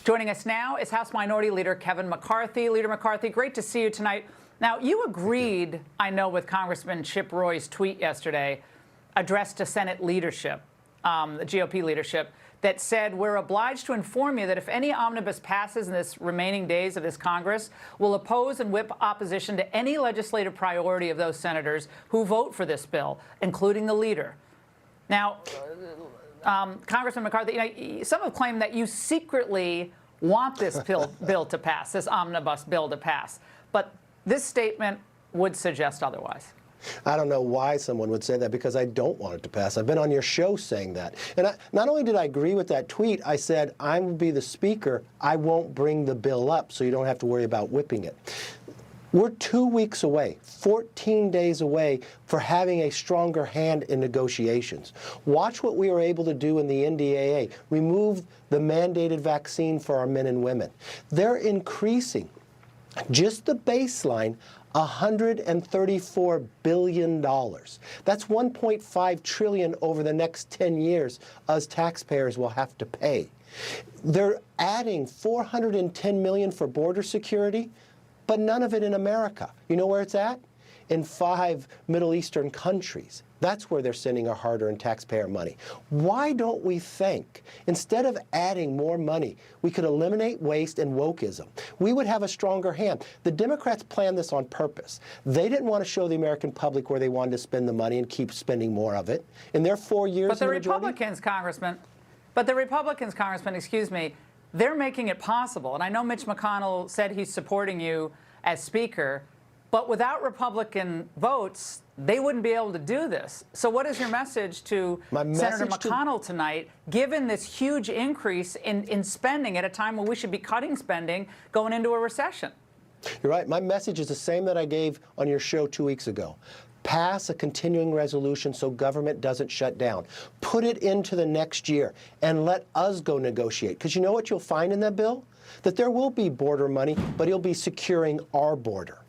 Joining us now is House Minority Leader Kevin McCarthy. Leader McCarthy, great to see you tonight. Now, you agreed, I know, with Congressman Chip Roy's tweet yesterday, addressed to Senate leadership, the GOP leadership, that said, we're obliged to inform you that if any omnibus passes in this remaining days of this Congress, we'll oppose and whip opposition to any legislative priority of those senators who vote for this bill, including the leader. Now, Congressman McCarthy, some have claimed that you secretly want this bill to pass, this omnibus bill to pass. But this statement would suggest otherwise. I don't know why someone would say that, because I don't want it to pass. I've been on your show saying that. And not only did I agree with that tweet, I said, I will be the speaker. I won't bring the bill up, so you don't have to worry about whipping it. We're 2 weeks away, 14 days away for having a stronger hand in negotiations. Watch what we were able to do in the NDAA, remove the mandated vaccine for our men and women. They're increasing just the baseline $134 billion. That's $1.5 trillion over the next 10 years us taxpayers will have to pay. They're adding $410 million for border security, but none of it in America. You know where it's at? In 5 Middle Eastern countries. That's where they're sending our hard-earned taxpayer money. Why don't we think, instead of adding more money, we could eliminate waste and wokeism? We would have a stronger hand. The Democrats planned this on purpose. They didn't want to show the American public where they wanted to spend the money and keep spending more of it. In their 4 years, but the Republicans, Congressman, excuse me, they're making it possible. And I know Mitch McConnell said he's supporting you as Speaker, but without Republican votes, they wouldn't be able to do this. So what is your message to Senator McConnell tonight, given this huge increase in spending at a time when we should be cutting spending going into a recession? You're right. My message is the same that I gave on your show 2 weeks ago. Pass a continuing resolution so government doesn't shut down. Put it into the next year and let us go negotiate. Because you know what you'll find in that bill? That there will be border money, but it'll be securing our border.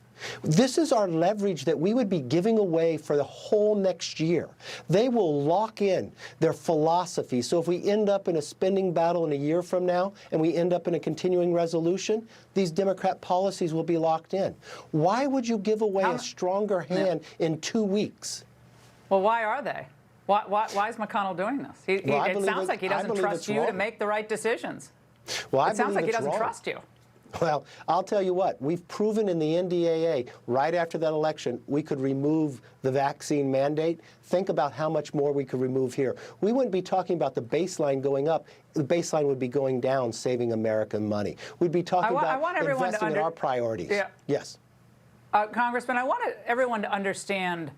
This is our leverage that we would be giving away for the whole next year. They will lock in their philosophy. So if we end up in a spending battle in a year from now and we end up in a continuing resolution, these Democrat policies will be locked in. Why would you give away a stronger hand in 2 weeks? Well, why are they? Why is McConnell doing this? It sounds like he doesn't trust you to make the right decisions. Well, it sounds like he doesn't trust you. Well, I'll tell you what, we've proven in the NDAA, right after that election, we could remove the vaccine mandate. Think about how much more we could remove here. We wouldn't be talking about the baseline going up. The baseline would be going down, saving American money. We'd be talking about investing in our priorities. Yeah. Yes. Congressman, I want everyone to understand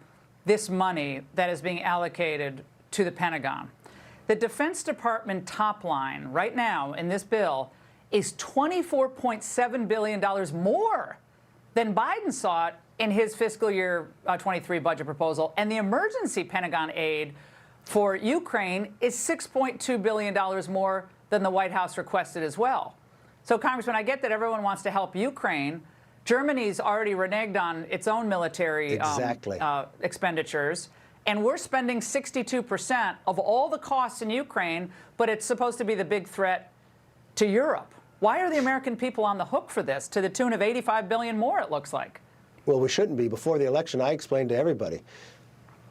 this money that is being allocated to the Pentagon. The Defense Department top line right now in this bill is $24.7 billion more than Biden sought in his fiscal year 23 budget proposal. And the emergency Pentagon aid for Ukraine is $6.2 billion more than the White House requested as well. So, Congressman, I get that everyone wants to help Ukraine. Germany's already reneged on its own military expenditures. And we're spending 62% of all the costs in Ukraine, but it's supposed to be the big threat to Europe. Why are the American people on the hook for this, to the tune of $85 billion more, it looks like? Well, we shouldn't be. Before the election, I explained to everybody,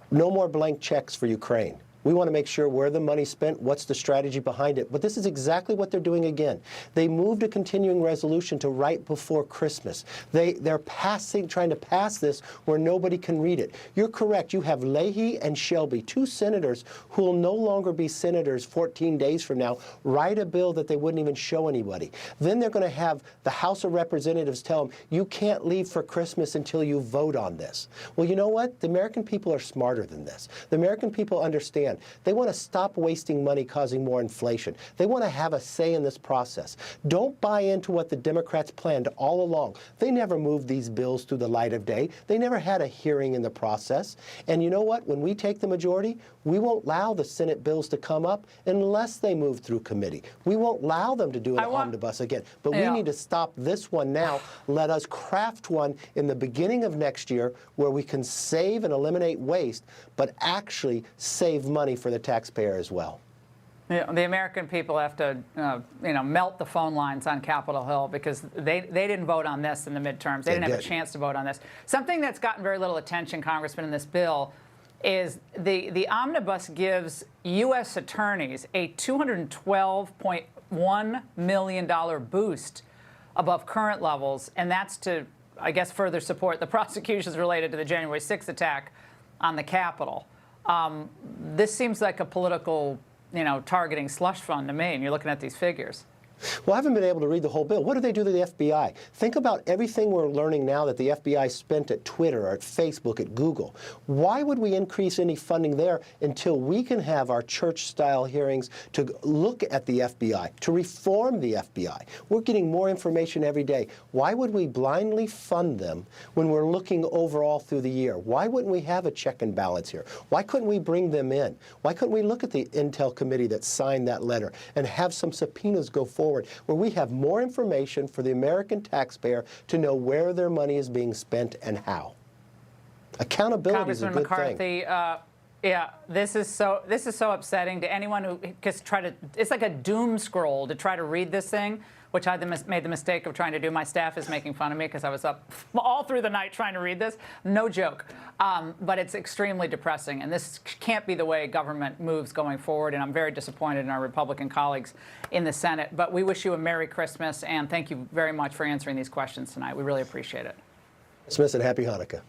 no more blank checks for Ukraine. We want to make sure where the money's spent, what's the strategy behind it. But this is exactly what they're doing again. They moved a continuing resolution to right before Christmas. They're trying to pass this where nobody can read it. You're correct. You have Leahy and Shelby, 2 senators who will no longer be senators 14 days from now, write a bill that they wouldn't even show anybody. Then they're going to have the House of Representatives tell them, you can't leave for Christmas until you vote on this. Well, you know what? The American people are smarter than this. The American people understand. They want to stop wasting money causing more inflation. They want to have a say in this process. Don't buy into what the Democrats planned all along. They never moved these bills through the light of day. They never had a hearing in the process. And you know what? When we take the majority, we won't allow the Senate bills to come up unless they move through committee. We won't allow them to do an omnibus again. But we need to stop this one now. Let us craft one in the beginning of next year where we can save and eliminate waste, but actually save money for the taxpayer as well. The American people have to, melt the phone lines on Capitol Hill because they didn't vote on this in the midterms. They didn't have a chance to vote on this. Something that's gotten very little attention, Congressman, in this bill is the omnibus gives U.S. attorneys a $212.1 million boost above current levels, and that's to, I guess, further support the prosecutions related to the January 6th attack on the Capitol. This seems like a political, targeting slush fund to me, and you're looking at these figures. Well, I haven't been able to read the whole bill. What do they do to the FBI? Think about everything we're learning now that the FBI spent at Twitter, or at Facebook, at Google. Why would we increase any funding there until we can have our church-style hearings to look at the FBI, to reform the FBI? We're getting more information every day. Why would we blindly fund them when we're looking overall through the year? Why wouldn't we have a check and balance here? Why couldn't we bring them in? Why couldn't we look at the Intel committee that signed that letter and have some subpoenas go forward, where we have more information for the American taxpayer to know where their money is being spent and how? Accountability is a good McCarthy, thing. Yeah, this is so upsetting to anyone who just it's like a doom scroll to try to read this thing, which I made the mistake of trying to do. My staff is making fun of me because I was up all through the night trying to read this. No joke. But it's extremely depressing, and this can't be the way government moves going forward, and I'm very disappointed in our Republican colleagues in the Senate. But we wish you a Merry Christmas, and thank you very much for answering these questions tonight. We really appreciate it. Smith, and Happy Hanukkah.